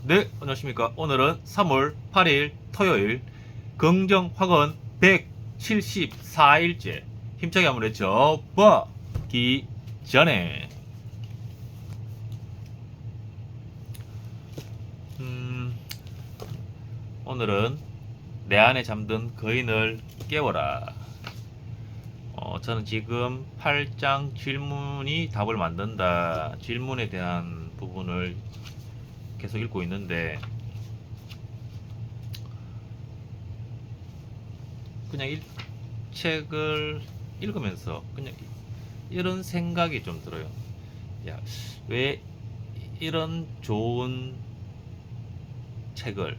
네, 안녕하십니까. 오늘은 3월 8일 토요일 긍정 확언 174일째 힘차게 한번 했죠. 보기 전에 오늘은 내 안에 잠든 거인을 깨워라. 저는 지금 8장 질문이 답을 만든다 질문에 대한 부분을 계속 읽고 있는데, 그냥 이 책을 읽으면서 그냥 이런 생각이 좀 들어요. 야, 왜 이런 좋은 책을,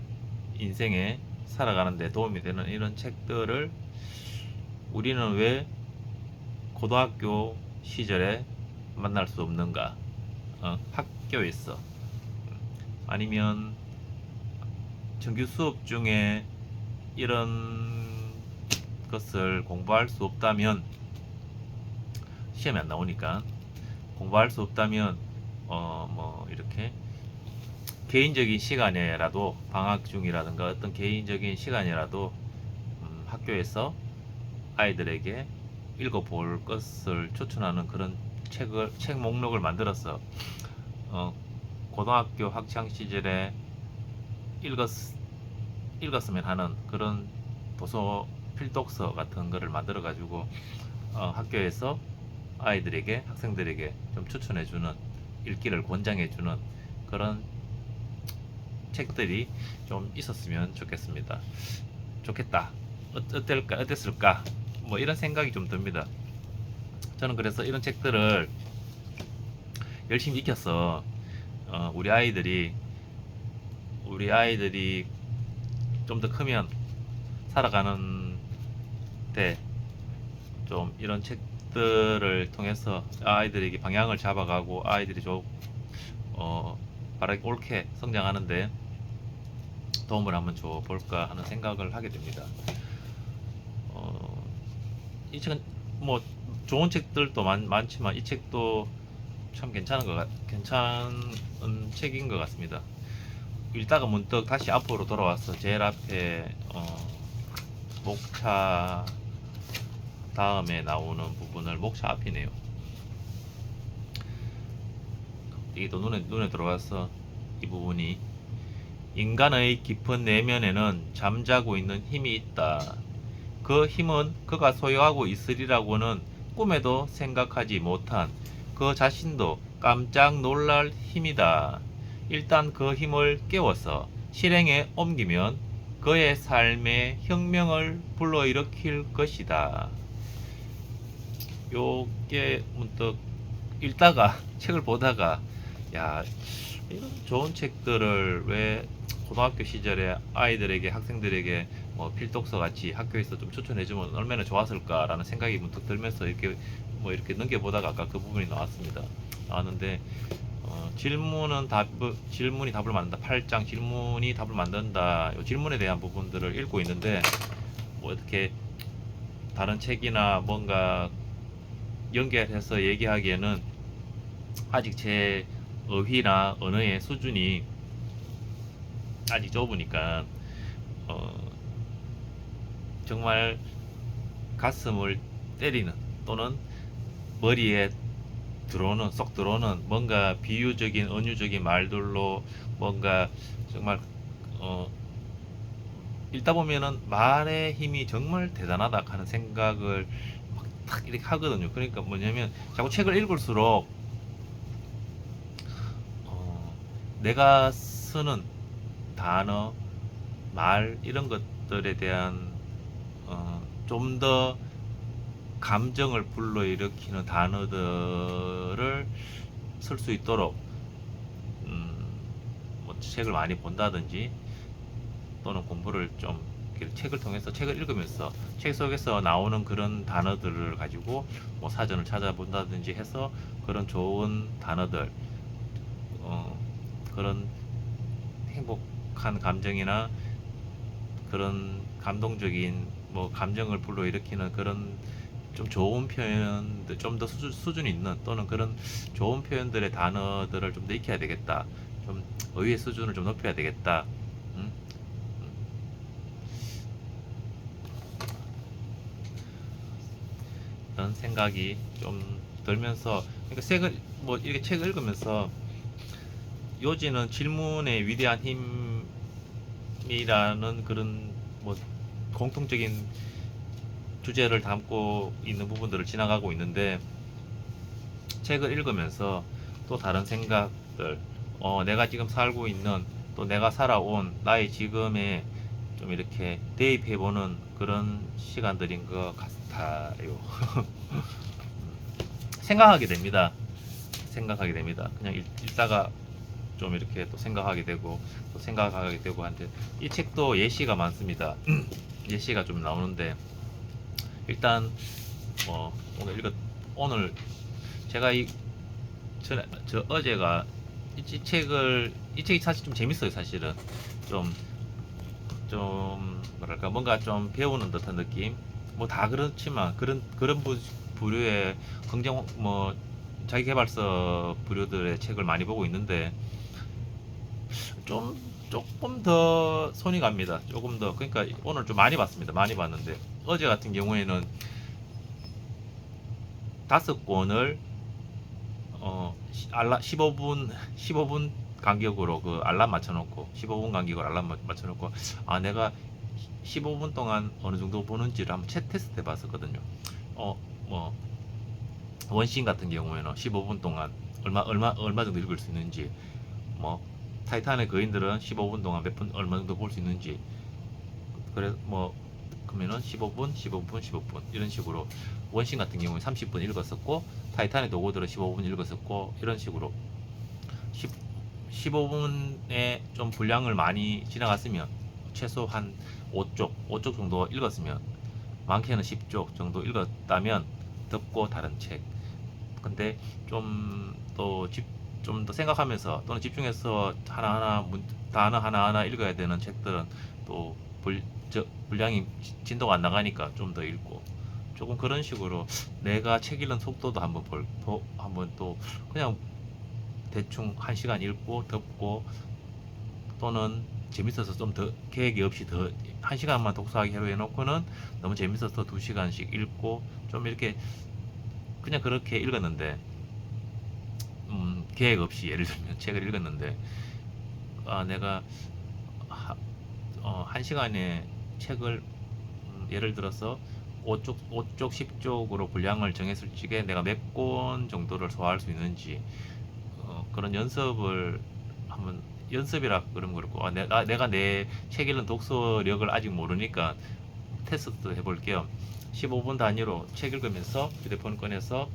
인생에 살아가는데 도움이 되는 이런 책들을 우리는 왜 고등학교 시절에 만날 수 없는가? 학교에서, 아니면 정규 수업 중에 이런 것을 공부할 수 없다면, 시험에 안 나오니까 공부할 수 없다면 뭐 이렇게 개인적인 시간이라도, 방학 중이라든가 어떤 개인적인 시간이라도 학교에서 아이들에게 읽어볼 것을 추천하는 그런 책 목록을 만들어서 고등학교 학창 시절에 읽었, 읽었으면 하는 그런 도서 필독서 같은 거를 만들어 가지고 학교에서 아이들에게, 학생들에게 좀 추천해주는, 읽기를 권장해주는 그런 책들이 좀 있었으면 좋겠습니다. 좋겠다. 어땠을까? 뭐 이런 생각이 좀 듭니다. 저는 그래서 이런 책들을 열심히 익혀서 우리 아이들이 좀 더 크면 살아가는 때 좀 이런 책들을 통해서 아이들에게 방향을 잡아가고 아이들이 좀 바르게 옳게 성장하는데 도움을 한번 줘볼까 하는 생각을 하게 됩니다. 이 책은 뭐 좋은 책들도 많지만 이 책도 참 괜찮은 책인 것 같습니다. 읽다가 문득 다시 앞으로 돌아와서 제일 앞에 목차 다음에 나오는 부분을, 목차 앞이네요. 이게 또 눈에 들어와서 이 부분이, 인간의 깊은 내면에는 잠자고 있는 힘이 있다. 그 힘은 그가 소유하고 있으리라고는 꿈에도 생각하지 못한 그 자신도 깜짝 놀랄 힘이다. 일단 그 힘을 깨워서 실행에 옮기면 그의 삶에 혁명을 불러일으킬 것이다. 요게 문득 읽다가 책을 보다가, 야, 이런 좋은 책들을 왜 고등학교 시절에 아이들에게, 학생들에게 뭐 필독서 같이 학교에서 좀 추천해주면 얼마나 좋았을까라는 생각이 문득 들면서 이렇게 뭐 이렇게 넘겨보다가 아까 그 부분이 나왔는데, 질문이 답을 만든다. 8장 질문이 답을 만든다. 이 질문에 대한 부분들을 읽고 있는데, 뭐 어떻게 다른 책이나 뭔가 연결해서 얘기하기에는 아직 제 어휘나 언어의 수준이 아직 좁으니까 어, 정말 가슴을 때리는, 또는 머리에 쏙 들어오는 뭔가 비유적인, 은유적인 말들로 뭔가 정말 읽다 보면은 말의 힘이 정말 대단하다 하는 생각을 막 탁 이렇게 하거든요. 그러니까 뭐냐면 자꾸 책을 읽을수록 내가 쓰는 단어, 말 이런 것들에 대한 좀 더 감정을 불러일으키는 단어들을 쓸 수 있도록 뭐 책을 많이 본다든지, 또는 공부를 좀 책을 통해서, 책을 읽으면서 책 속에서 나오는 그런 단어들을 가지고 뭐 사전을 찾아본다든지 해서 그런 좋은 단어들, 어, 그런 행복한 감정이나 그런 감동적인 뭐 감정을 불러일으키는 그런 좀 좋은 표현들, 좀 더 수준 있는, 또는 그런 좋은 표현들의 단어들을 좀 더 익혀야 되겠다. 좀 의의 수준을 좀 높여야 되겠다. 음? 그런 생각이 좀 들면서, 그러니까 책을 뭐 이렇게 책을 읽으면서 요지는 질문의 위대한 힘이라는 그런 뭐 공통적인 주제를 담고 있는 부분들을 지나가고 있는데, 책을 읽으면서 또 다른 생각들, 내가 지금 살고 있는, 또 내가 살아온 나의 지금에 좀 이렇게 대입해보는 그런 시간들인 것 같아요. 생각하게 됩니다. 생각하게 됩니다. 그냥 읽다가 좀 이렇게 또 생각하게 되고, 또 생각하게 되고 한데, 이 책도 예시가 많습니다. 예시가 좀 나오는데, 일단 오늘 오늘 제가 저 어제가 이 책이 사실 좀 재밌어요. 사실은 좀 뭐랄까, 뭔가 좀 배우는 듯한 느낌. 뭐 다 그렇지만 그런 부류의 긍정, 뭐 자기계발서 부류들의 책을 많이 보고 있는데, 좀 조금 더 손이 갑니다. 조금 더. 그러니까 오늘 좀 많이 봤습니다. 많이 봤는데, 어제 같은 경우에는 5권을 15분 간격으로 그 알람 맞춰놓고, 15분 간격으로 알람 맞춰놓고, 내가 15분 동안 어느 정도 보는지를 한번 테스트 해봤었거든요. 뭐 원신 같은 경우에는 15분 동안 얼마 정도 읽을 수 있는지, 뭐 타이탄의 거인들은 15분 동안 몇 분 얼마 정도 볼 수 있는지, 그래 뭐 그러면은 15분, 15분, 15분 이런 식으로, 원신 같은 경우에 30분 읽었었고, 타이탄의 도구들은 15분 읽었었고, 이런 식으로 15분에 좀 분량을 많이 지나갔으면, 최소 한 5쪽 정도 읽었으면, 많게는 10쪽 정도 읽었다면 덮고 다른 책. 근데 좀 더 생각하면서 또는 집중해서 단어 하나하나 읽어야 되는 책들은 또 분량이 진도가 안 나가니까 좀 더 읽고, 조금 그런 식으로 내가 책 읽는 속도도 한번 또 그냥 대충 1시간 읽고 덮고, 또는 재밌어서 좀 더 계획이 없이 더 1시간만 독서하기 하루 해놓고는 너무 재밌어서 2시간씩 읽고, 좀 이렇게 그냥 그렇게 읽었는데, 계획 없이 예를 들면 책을 읽었는데, 내가 1시간에 책을 예를 들어서 5쪽 10쪽으로 분량을 정했을 적에 내가 몇 권 정도를 소화할 수 있는지, 그런 연습을 한번, 연습이라 그러면 그렇고, 내가 내 책 읽는 독서력을 아직 모르니까 테스트 해볼게요. 15분 단위로 책 읽으면서 휴대폰 꺼내서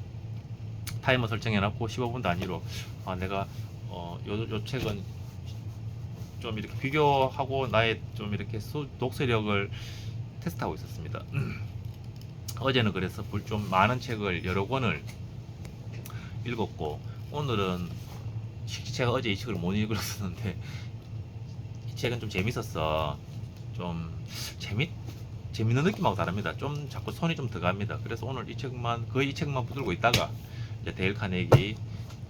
타이머 설정해놨고, 15분 단위로 내가 요 책은 좀 이렇게 비교하고 나의 좀 이렇게 독서력을 테스트하고 있었습니다. 어제는 그래서 좀 많은 책을 여러 권을 읽었고, 오늘은 제가 어제 이 책을 못 읽었었는데, 이 책은 좀 재밌었어. 좀 재밌는 느낌하고 다릅니다. 좀 자꾸 손이 좀 들어갑니다. 그래서 오늘 거의 이 책만 붙들고 있다가, 이제 데일 카네기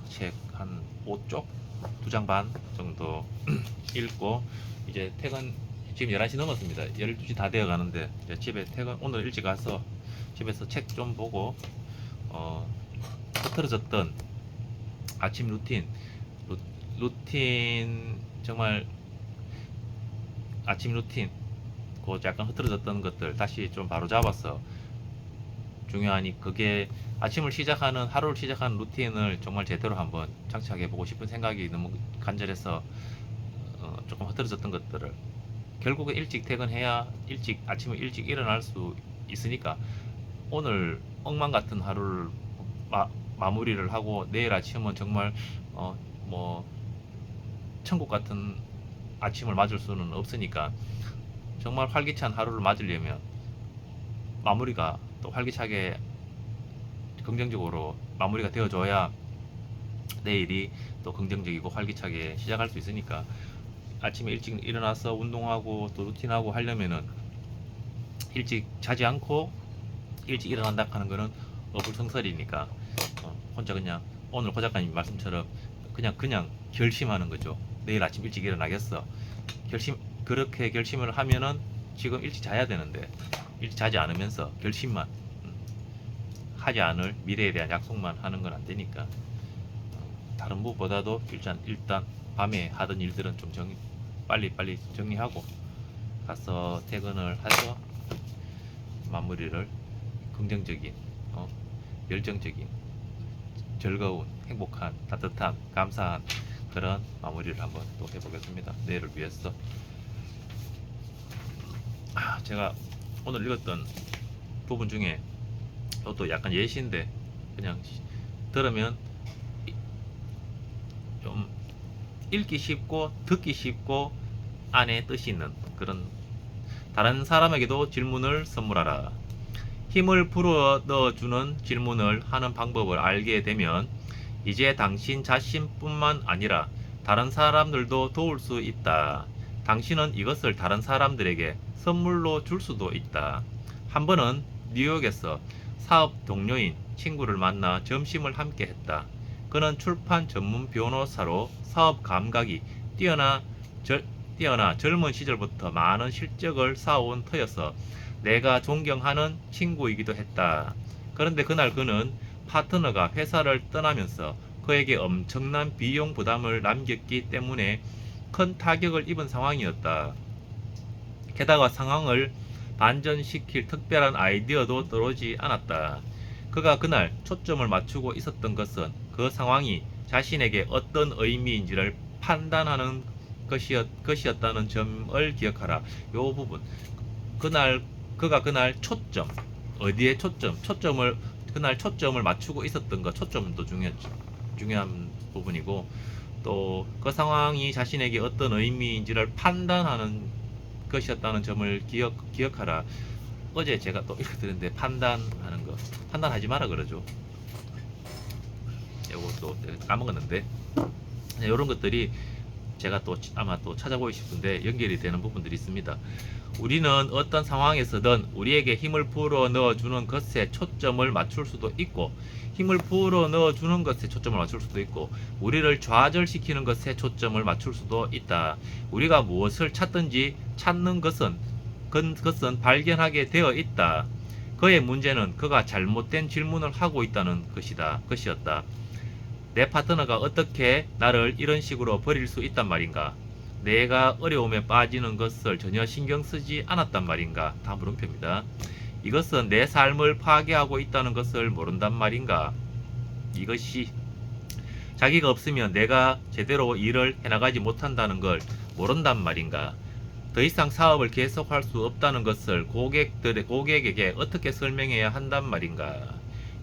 책 한 5쪽, 2장 반 정도 읽고, 이제 퇴근, 지금 11시 넘었습니다. 12시 다 되어 가는데, 이제 집에 오늘 일찍 가서 집에서 책 좀 보고, 흐트러졌던 아침 루틴, 정말 아침 루틴, 그 약간 흐트러졌던 것들 다시 좀 바로 잡아서, 중요하니 그게 하루를 시작하는 루틴을 정말 제대로 한번 장착해 보고 싶은 생각이 너무 간절해서, 조금 흐트러졌던 것들을, 결국에 일찍 퇴근해야 아침에 일찍 일어날 수 있으니까, 오늘 엉망 같은 하루를 마무리를 하고 내일 아침은 정말 뭐 천국 같은 아침을 맞을 수는 없으니까, 정말 활기찬 하루를 맞으려면 마무리가 또 활기차게 긍정적으로 마무리가 되어줘야 내일이 또 긍정적이고 활기차게 시작할 수 있으니까, 아침에 일찍 일어나서 운동하고 또 루틴하고 하려면은 일찍 자지 않고 일찍 일어난다 하는 거는 어불성설이니까, 혼자 그냥 오늘 고 작가님 말씀처럼 그냥 결심하는 거죠. 내일 아침 일찍 일어나겠어. 그렇게 결심을 하면은 지금 일찍 자야 되는데 일찍 자지 않으면서 결심만 하지 않을 미래에 대한 약속만 하는 건 안 되니까 다른 무엇보다도 일단 밤에 하던 일들은 좀 빨리 정리하고 가서 퇴근을 해서 마무리를 긍정적인, 열정적인, 즐거운, 행복한, 따뜻한, 감사한 그런 마무리를 한번 또 해보겠습니다. 내일을 위해서. 제가 오늘 읽었던 부분 중에 이것도 약간 예시인데 그냥 들으면 좀 읽기 쉽고 듣기 쉽고 안에 뜻이 있는 그런 다른 사람에게도 질문을 선물하라. 힘을 불어 넣어주는 질문을 하는 방법을 알게 되면 이제 당신 자신뿐만 아니라 다른 사람들도 도울 수 있다. 당신은 이것을 다른 사람들에게 선물로 줄 수도 있다. 한 번은 뉴욕에서 사업 동료인 친구를 만나 점심을 함께 했다. 그는 출판 전문 변호사로 사업 감각이 뛰어나 젊은 시절부터 많은 실적을 쌓아온 터여서 내가 존경하는 친구이기도 했다. 그런데 그날 그는 파트너가 회사를 떠나면서 그에게 엄청난 비용 부담을 남겼기 때문에 큰 타격을 입은 상황이었다. 게다가 상황을 반전시킬 특별한 아이디어도 떠오르지 않았다. 그가 그날 초점을 맞추고 있었던 것은 그 상황이 자신에게 어떤 의미인지를 판단하는 것이었다는 점을 기억하라. 요 부분. 그가 그날 어디에 그날 초점을 맞추고 있었던 것, 초점도 중요한 부분이고, 또 그 상황이 자신에게 어떤 의미인지를 판단하는 것이었다는 점을 기억하라. 어제 제가 또 이렇게 들었는데, 판단하는 거. 판단하지 마라 그러죠. 이것도 까먹었는데, 이런 것들이 제가 또 아마 또 찾아보고 싶은데 연결이 되는 부분들이 있습니다. 우리는 어떤 상황에서든 우리에게 힘을 불어 넣어주는 것에 초점을 맞출 수도 있고, 힘을 불어 넣어주는 것에 초점을 맞출 수도 있고, 우리를 좌절시키는 것에 초점을 맞출 수도 있다. 우리가 무엇을 찾든지 찾는 것은 발견하게 되어 있다. 그의 문제는 그가 잘못된 질문을 하고 있다는 것이었다. 내 파트너가 어떻게 나를 이런 식으로 버릴 수 있단 말인가? 내가 어려움에 빠지는 것을 전혀 신경 쓰지 않았단 말인가? 다 물음표입니다. 이것은 내 삶을 파괴하고 있다는 것을 모른단 말인가? 이것이 자기가 없으면 내가 제대로 일을 해나가지 못한다는 걸 모른단 말인가? 더 이상 사업을 계속할 수 없다는 것을 고객에게 어떻게 설명해야 한단 말인가?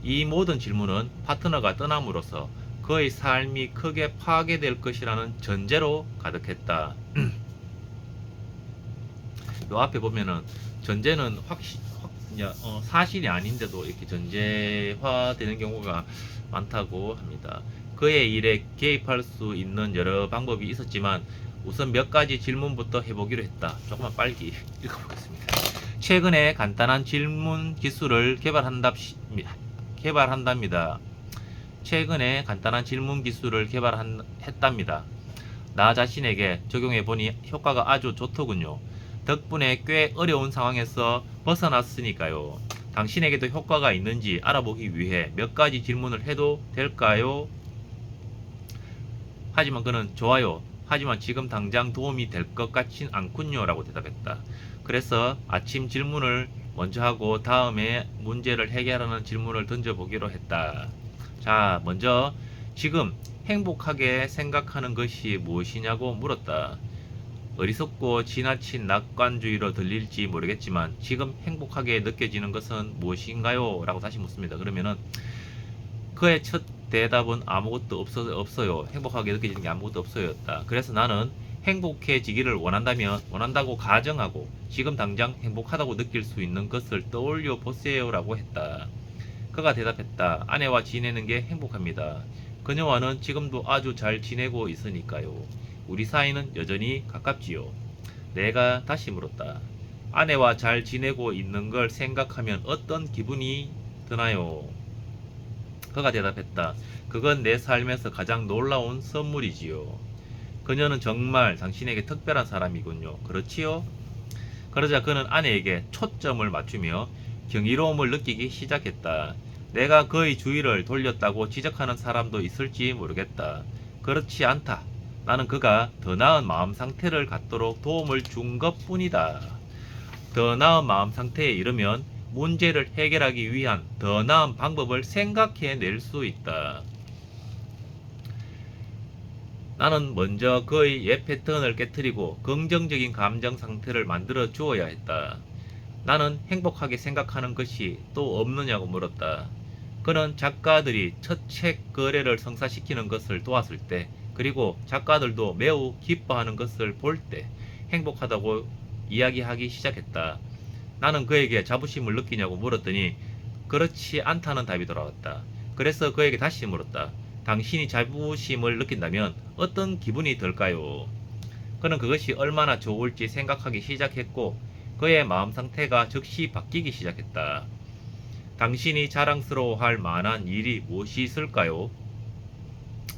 이 모든 질문은 파트너가 떠남으로써 그의 삶이 크게 파괴될 것이라는 전제로 가득했다. 요 앞에 보면은 전제는 사실이 아닌데도 이렇게 전제화되는 경우가 많다고 합니다. 그의 일에 개입할 수 있는 여러 방법이 있었지만 우선 몇 가지 질문부터 해보기로 했다. 조금만 빨리 읽어보겠습니다. 최근에 간단한 질문 기술을 개발한답니다. 최근에 간단한 질문 기술을 개발했답니다. 나 자신에게 적용해보니 효과가 아주 좋더군요. 덕분에 꽤 어려운 상황에서 벗어났으니까요. 당신에게도 효과가 있는지 알아보기 위해 몇 가지 질문을 해도 될까요? 하지만 그는 좋아요. 하지만 지금 당장 도움이 될 것 같진 않군요. 라고 대답했다. 그래서 아침 질문을 먼저 하고 다음에 문제를 해결하는 질문을 던져보기로 했다. 자, 먼저 지금 행복하게 생각하는 것이 무엇이냐고 물었다. 어리석고 지나친 낙관주의로 들릴지 모르겠지만 지금 행복하게 느껴지는 것은 무엇인가요? 라고 다시 묻습니다. 그러면은 그의 첫 대답은 아무것도 없어요. 행복하게 느껴지는 게 아무것도 없어였다. 그래서 나는 행복해지기를 원한다고 가정하고 지금 당장 행복하다고 느낄 수 있는 것을 떠올려 보세요. 라고 했다. 그가 대답했다. 아내와 지내는 게 행복합니다. 그녀와는 지금도 아주 잘 지내고 있으니까요. 우리 사이는 여전히 가깝지요. 내가 다시 물었다. 아내와 잘 지내고 있는 걸 생각하면 어떤 기분이 드나요? 그가 대답했다. 그건 내 삶에서 가장 놀라운 선물이지요. 그녀는 정말 당신에게 특별한 사람이군요. 그렇지요? 그러자 그는 아내에게 초점을 맞추며 경이로움을 느끼기 시작했다. 내가 그의 주의를 돌렸다고 지적하는 사람도 있을지 모르겠다. 그렇지 않다. 나는 그가 더 나은 마음 상태를 갖도록 도움을 준 것뿐이다. 더 나은 마음 상태에 이르면 문제를 해결하기 위한 더 나은 방법을 생각해낼 수 있다. 나는 먼저 그의 옛 패턴을 깨뜨리고 긍정적인 감정 상태를 만들어 주어야 했다. 나는 행복하게 생각하는 것이 또 없느냐고 물었다. 그는 작가들이 첫 책 거래를 성사시키는 것을 도왔을 때, 그리고 작가들도 매우 기뻐하는 것을 볼 때 행복하다고 이야기하기 시작했다. 나는 그에게 자부심을 느끼냐고 물었더니 그렇지 않다는 답이 돌아왔다. 그래서 그에게 다시 물었다. 당신이 자부심을 느낀다면 어떤 기분이 들까요? 그는 그것이 얼마나 좋을지 생각하기 시작했고 그의 마음 상태가 즉시 바뀌기 시작했다. 당신이 자랑스러워할 만한 일이 무엇이 있을까요?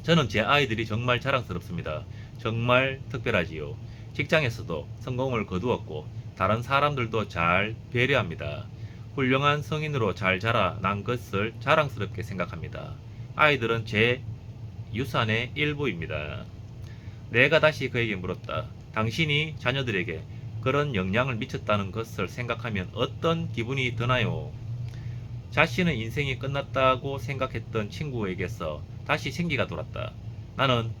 저는 제 아이들이 정말 자랑스럽습니다. 정말 특별하지요. 직장에서도 성공을 거두었고 다른 사람들도 잘 배려합니다. 훌륭한 성인으로 잘 자라난 것을 자랑스럽게 생각합니다. 아이들은 제 유산의 일부입니다. 내가 다시 그에게 물었다. 당신이 자녀들에게 그런 영향을 미쳤다는 것을 생각하면 어떤 기분이 드나요? 자신의 인생이 끝났다고 생각했던 친구에게서 다시 생기가 돌았다. 나는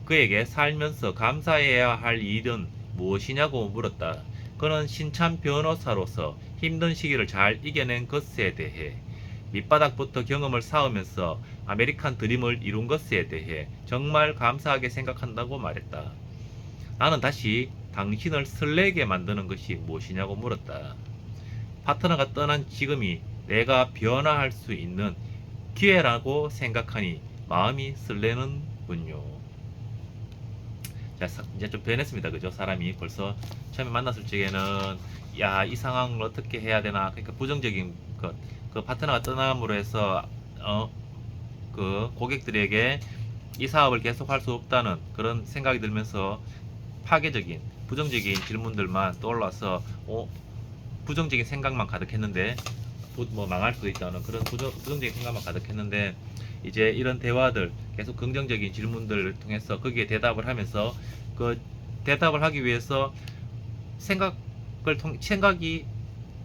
그에게 살면서 감사해야 할 일은 무엇이냐고 물었다. 그는 신참 변호사로서 힘든 시기를 잘 이겨낸 것에 대해, 밑바닥부터 경험을 쌓으면서 아메리칸 드림을 이룬 것에 대해 정말 감사하게 생각한다고 말했다. 나는 다시 당신을 설레게 만드는 것이 무엇이냐고 물었다. 파트너가 떠난 지금이 내가 변화할 수 있는 기회라고 생각하니 마음이 설레는군요. 자, 이제 좀 변했습니다. 그죠? 사람이 벌써 처음에 만났을 적에는 야, 이 상황을 어떻게 해야 되나. 그러니까 부정적인 것, 그 파트너가 떠남으로 해서 그 고객들에게 이 사업을 계속할 수 없다는 그런 생각이 들면서 파괴적인 부정적인 질문들만 떠올라서 부정적인 생각만 가득했는데 뭐 망할 수도 있다는 그런 부정적인 생각만 가득했는데 이제 이런 대화들 계속 긍정적인 질문들을 통해서 거기에 대답을 하면서 그 대답을 하기 위해서 생각이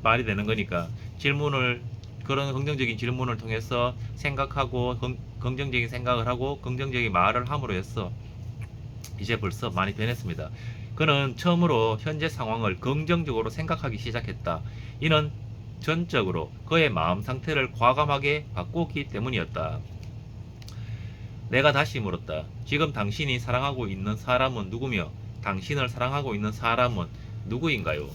말이 되는 거니까 질문을 그런 긍정적인 질문을 통해서 생각하고 긍정적인 생각을 하고 긍정적인 말을 함으로 해서 이제 벌써 많이 변했습니다. 그는 처음으로 현재 상황을 긍정적으로 생각하기 시작했다. 이는 전적으로 그의 마음 상태를 과감하게 바꾸기 때문이었다. 내가 다시 물었다. 지금 당신이 사랑하고 있는 사람은 누구며 당신을 사랑하고 있는 사람은 누구인가요?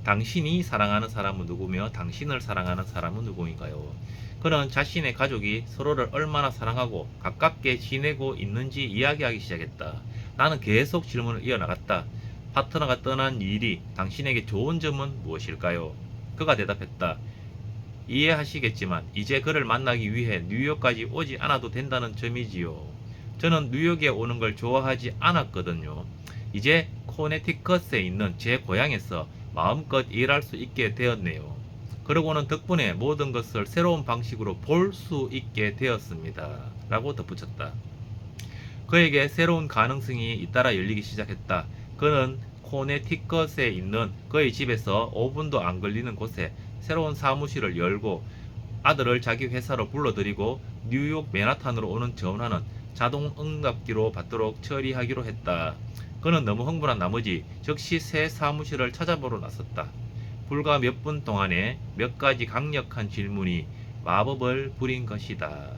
당신이 사랑하는 사람은 누구며 당신을 사랑하는 사람은 누구인가요? 그는 자신의 가족이 서로를 얼마나 사랑하고 가깝게 지내고 있는지 이야기하기 시작했다. 나는 계속 질문을 이어나갔다. 파트너가 떠난 일이 당신에게 좋은 점은 무엇일까요? 그가 대답했다. 이해하시겠지만 이제 그를 만나기 위해 뉴욕까지 오지 않아도 된다는 점이지요. 저는 뉴욕에 오는 걸 좋아하지 않았거든요. 이제 코네티컷에 있는 제 고향에서 마음껏 일할 수 있게 되었네요. 그러고는 덕분에 모든 것을 새로운 방식으로 볼 수 있게 되었습니다. 라고 덧붙였다. 그에게 새로운 가능성이 잇따라 열리기 시작했다. 그는 코네티컷에 있는 그의 집에서 5분도 안 걸리는 곳에 새로운 사무실을 열고 아들을 자기 회사로 불러들이고 뉴욕 맨하탄으로 오는 전화는 자동 응답기로 받도록 처리하기로 했다. 그는 너무 흥분한 나머지 즉시 새 사무실을 찾아보러 나섰다. 불과 몇 분 동안에 몇 가지 강력한 질문이 마법을 부린 것이다.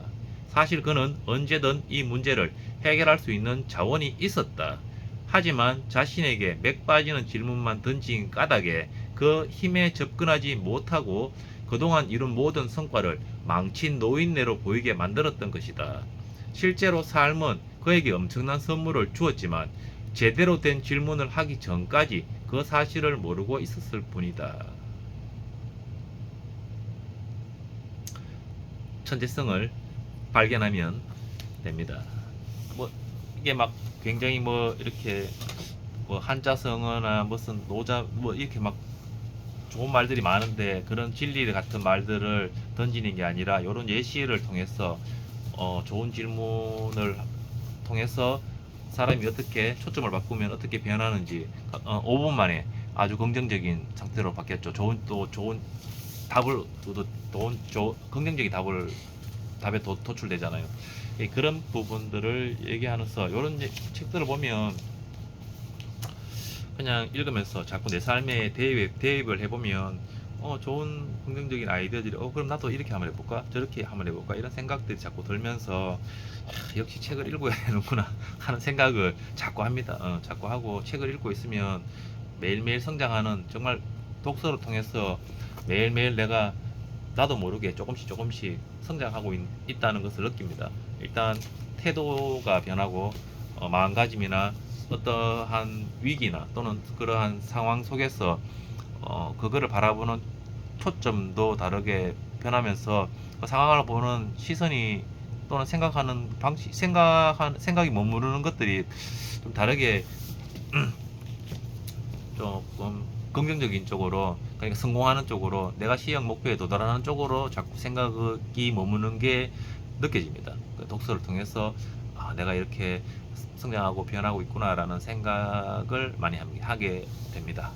사실 그는 언제든 이 문제를 해결할 수 있는 자원이 있었다. 하지만 자신에게 맥 빠지는 질문만 던진 까닭에 그 힘에 접근하지 못하고 그동안 이룬 모든 성과를 망친 노인네로 보이게 만들었던 것이다. 실제로 삶은 그에게 엄청난 선물을 주었지만 제대로 된 질문을 하기 전까지 그 사실을 모르고 있었을 뿐이다. 천재성을 발견하면 됩니다. 뭐 이게 막 굉장히 뭐 이렇게 뭐 한자성어나 무슨 노자 뭐 이렇게 막 좋은 말들이 많은데 그런 진리 같은 말들을 던지는 게 아니라 이런 예시를 통해서 좋은 질문을 통해서 사람이 어떻게 초점을 바꾸면 어떻게 변하는지 5분 만에 아주 긍정적인 상태로 바뀌었죠. 좋은 답을 긍정적인 답에 도출되잖아요. 그런 부분들을 얘기하면서 이런 책들을 보면 그냥 읽으면서 자꾸 내 삶에 대입을 해보면 좋은 긍정적인 아이디어들이 그럼 나도 이렇게 한번 해볼까 저렇게 한번 해볼까 이런 생각들이 자꾸 들면서 역시 책을 읽어야 되는구나 하는 생각을 자꾸 합니다. 자꾸 하고 책을 읽고 있으면 매일매일 성장하는 정말 독서를 통해서 매일매일 내가 나도 모르게 조금씩 성장하고 있다는 것을 느낍니다. 일단 태도가 변하고 마음가짐이나 어떠한 위기나 또는 그러한 상황 속에서 그거를 바라보는 초점도 다르게 변하면서 그 상황을 보는 시선이 또는 생각하는 방식, 생각이 머무르는 것들이 좀 다르게 조금 긍정적인 쪽으로, 그러니까 성공하는 쪽으로, 내가 시행 목표에 도달하는 쪽으로 자꾸 생각이 머무는 게 느껴집니다. 그 독서를 통해서 내가 이렇게 성장하고 변하고 있구나라는 생각을 많이 하게 됩니다.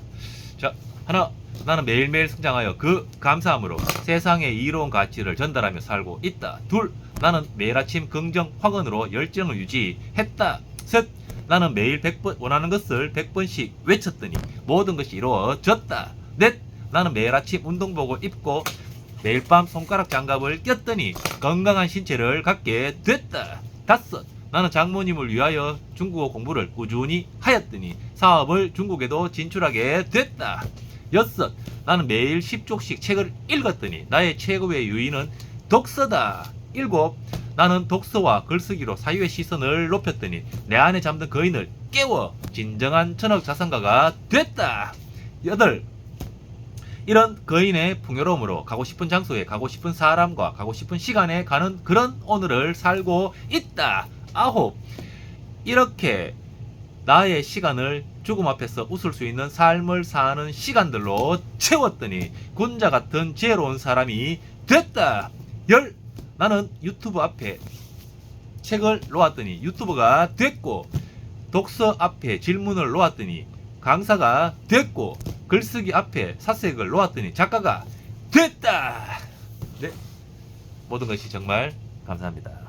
자, 하나, 나는 매일매일 성장하여 그 감사함으로 세상의 이로운 가치를 전달하며 살고 있다. 둘, 나는 매일 아침 긍정 확언으로 열정을 유지했다. 셋, 나는 매일 100번 원하는 것을 100번씩 외쳤더니 모든 것이 이루어졌다. 넷, 나는 매일 아침 운동복을 입고 매일 밤 손가락 장갑을 꼈더니 건강한 신체를 갖게 됐다. 다섯, 나는 장모님을 위하여 중국어 공부를 꾸준히 하였더니 사업을 중국에도 진출하게 됐다. 여섯, 나는 매일 10쪽씩 책을 읽었더니 나의 최고의 유인은 독서다. 일곱, 나는 독서와 글쓰기로 사유의 시선을 높였더니 내 안에 잠든 거인을 깨워 진정한 천억자산가가 됐다. 여덟, 이런 거인의 풍요로움으로 가고 싶은 장소에 가고 싶은 사람과 가고 싶은 시간에 가는 그런 오늘을 살고 있다. 아홉, 이렇게 나의 시간을 죽음 앞에서 웃을 수 있는 삶을 사는 시간들로 채웠더니 군자 같은 지혜로운 사람이 됐다. 열, 나는 유튜브 앞에 책을 놓았더니 유튜버가 됐고, 독서 앞에 질문을 놓았더니 강사가 됐고, 글쓰기 앞에 사색을 놓았더니 작가가 됐다. 네, 모든 것이 정말 감사합니다.